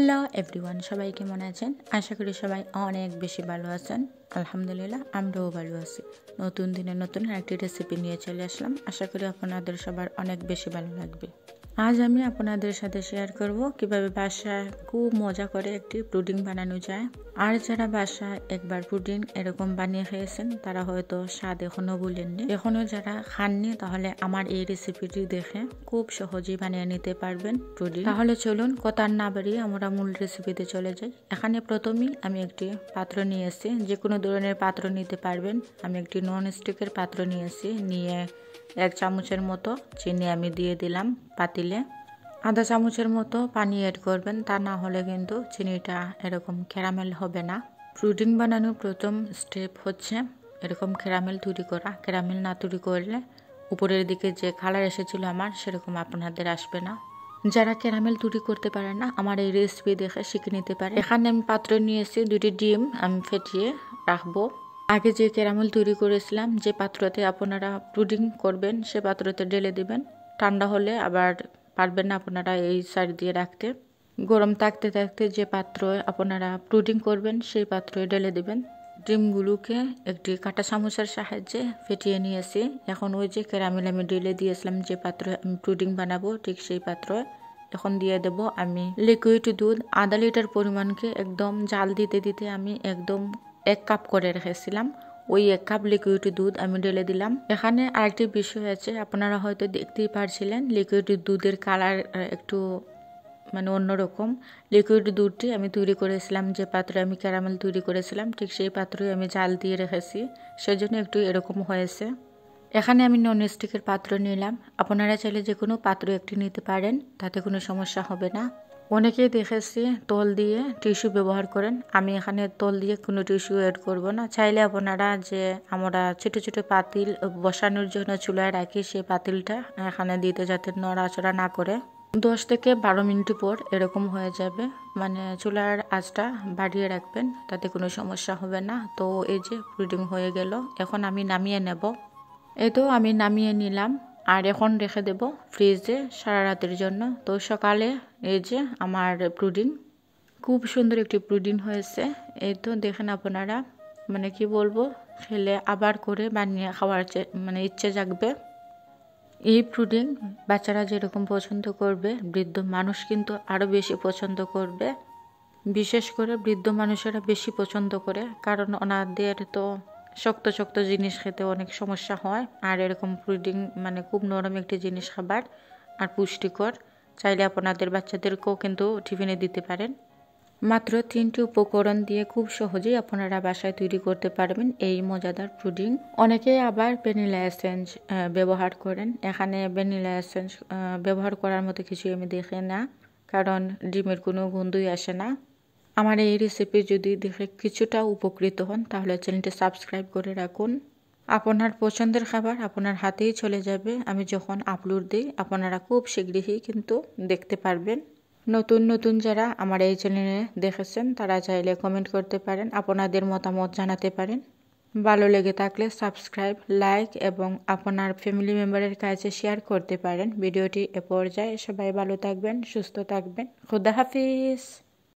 Hello everyone, সবাই কেমন আছেন? আশা করি সবাই অনেক বেশি ভালো আছেন। আলহামদুলিল্লাহ, আমরাও ভালো আছি। নতুন দিনে নতুন আরেকটি রেসিপি নিয়ে চলে আসলাম। আশা করি আপনাদের সবার অনেক বেশি ভালো লাগবে। আজ আমি আপনাদের সাথে শেয়ার করব কিভাবে বাসায় খুব মজা করে একটি পুডিং বানানো যায়। আর যারা বাসায় একবার পুডিং এরকম বানিয়ে খেয়েছেন তারা হয়তো স্বাদ এখনো ভুলেননি। এখনো যারা খাননি তাহলে আমার এই রেসিপিটি দেখে খুব সহজেই বানিয়ে নিতে পারবেন পুডিং। তাহলে চলুন কথা না বাড়িয়ে আমরা মূল রেসিপিতে চলে যাই। এখানে প্রথমেই আমি একটি পাত্র নিয়েছি, যে কোনো ধরনের পাত্র নিতে পারবেন। আমি একটি নন স্টিকের পাত্র নিয়েছি, নিয়ে 1 চামচের মতো চিনি আমি দিয়ে দিলাম পাতিলে। আধা চামচের মতো পানি অ্যাড করবেন, তা না হলে কিন্তু চিনিটা এরকম ক্যারামেল হবে না। পুডিং বানানোর প্রথম স্টেপ হচ্ছে এরকম ক্যারামেল তৈরি করা। ক্যারামেল না তৈরি করলে উপরের দিকে যে কালার এসেছিল আমার, সেরকম আপনাদের আসবে না। যারা ক্যারামেল তৈরি করতে পারে না, আমার এই রেসিপি দেখে শিখে নিতে পারে। এখানে আমি পাত্র নিয়েছি, 2টি ডিম আমি ফেটিয়ে রাখবো। আগে যে ক্যারামেল তৈরি করেছিলাম, যে পাত্রতে আপনারা পুডিং করবেন সে পাত্রতে ঢেলে দিবেন। ঠান্ডা হলে আবার পারবেন না আপনারা এই সাইড দিয়ে রাখতে। গরম থাকতে থাকতে যে পাত্র আপনারা পুডিং করবেন সেই পাত্রে ঢেলে দিবেন। ডিমগুলোকে একটি কাঁটা চামচের সাহায্যে ফেটিয়ে নিয়েছি। এখন ওই যে ক্যারামেল আমি ঢেলে দিয়েছিলাম যে পাত্রে আমি পুডিং বানাবো, ঠিক সেই পাত্রে এখন দিয়ে দেব আমি লিকুইড দুধ। আধা লিটার পরিমাণকে একদম জাল দিতে দিতে আমি একদম 1 কাপ করে রেখেছিলাম। ওই 1 কাপ লিকুইড দুধ আমি ঢেলে দিলাম। এখানে আরেকটি বিষয় আছে, আপনারা হয়তো দেখতেই পারছিলেন লিকুইড দুধের কালার একটু অন্যরকম। লিকুইড দুধটি আমি তৈরি করেছিলাম যে পাত্রে আমি ক্যারামেল তৈরি করেছিলাম, ঠিক সেই পাত্রে আমি জাল দিয়ে রেখেছি, সেজন্য একটু এরকম হয়েছে। এখানে আমি নন স্টিকের পাত্র নিলাম। আপনারা চাইলে যে কোনো পাত্র একটি নিতে পারেন, তাতে কোনো সমস্যা হবে না। অনেকেই দেখেছি তল দিয়ে টিস্যু ব্যবহার করেন, আমি এখানে তল দিয়ে কোনো টিস্যু অ্যাড করব না। চাইলে আপনারা যে আমরা ছোট ছোট পাতিল বসানোর জন্য চুলায় রাখি, সেই পাতিলটা এখানে দিতে, যাতে নড়াচড়া না করে। 10 থেকে 12 মিনিট পর এরকম হয়ে যাবে, চুলার আঁচটা বাড়িয়ে রাখবেন, তাতে কোনো সমস্যা হবে না। তো এই যে পুডিং হয়ে গেল, এখন আমি নামিয়ে নেব। এই তো আমি নামিয়ে নিলাম, আর এখন রেখে দেব ফ্রিজে সারা রাতের জন্য। তো সকালে এই যে আমার পুডিং, খুব সুন্দর একটি পুডিং হয়েছে। এই তো দেখেন আপনারা, কি বলবো, খেলে আবার করে বানিয়ে খাওয়ার ইচ্ছে জাগবে। এই পুডিং বাচ্চারা যেরকম পছন্দ করবে, বৃদ্ধ মানুষ কিন্তু আরও বেশি পছন্দ করবে। বিশেষ করে বৃদ্ধ মানুষেরা বেশি পছন্দ করে, কারণ ওনাদের তো শক্ত শক্ত জিনিস খেতে অনেক সমস্যা হয়। আর এরকম পুডিং খুব নরম একটি জিনিস, খাবার আর পুষ্টিকর। চাইলে আপনাদের বাচ্চাদেরকেও কিন্তু টিফিনে দিতে পারেন। মাত্র 3টি উপকরণ দিয়ে খুব সহজেই আপনারা বাসায় তৈরি করতে পারবেন এই মজাদার পুডিং। অনেকে আবার ভ্যানিলা এসেন্স ব্যবহার করেন। এখানে ভ্যানিলা এসেন্স ব্যবহার করার মতো কিছু আমি দেখি না, কারণ ডিমের কোনো গন্ধই আসে না। আমার এই রেসিপি যদি দেখে কিছুটা উপকৃত হন, তাহলে চ্যানেলটি সাবস্ক্রাইব করে রাখুন। আপনার পছন্দের খাবার আপনার হাতেই চলে যাবে। আমি যখন আপলোড দিই আপনারা খুব শীঘ্রই কিন্তু দেখতে পারবেন। নতুন নতুন যারা আমার এই চ্যানেলে দেখেছেন তারা চাইলে কমেন্ট করতে পারেন, আপনাদের মতামত জানাতে পারেন। ভালো লেগে থাকলে সাবস্ক্রাইব, লাইক এবং আপনার ফ্যামিলি মেম্বারের কাছে শেয়ার করতে পারেন ভিডিওটি। এ পর্যায়ে সবাই ভালো থাকবেন, সুস্থ থাকবেন। খুদা হাফিজ।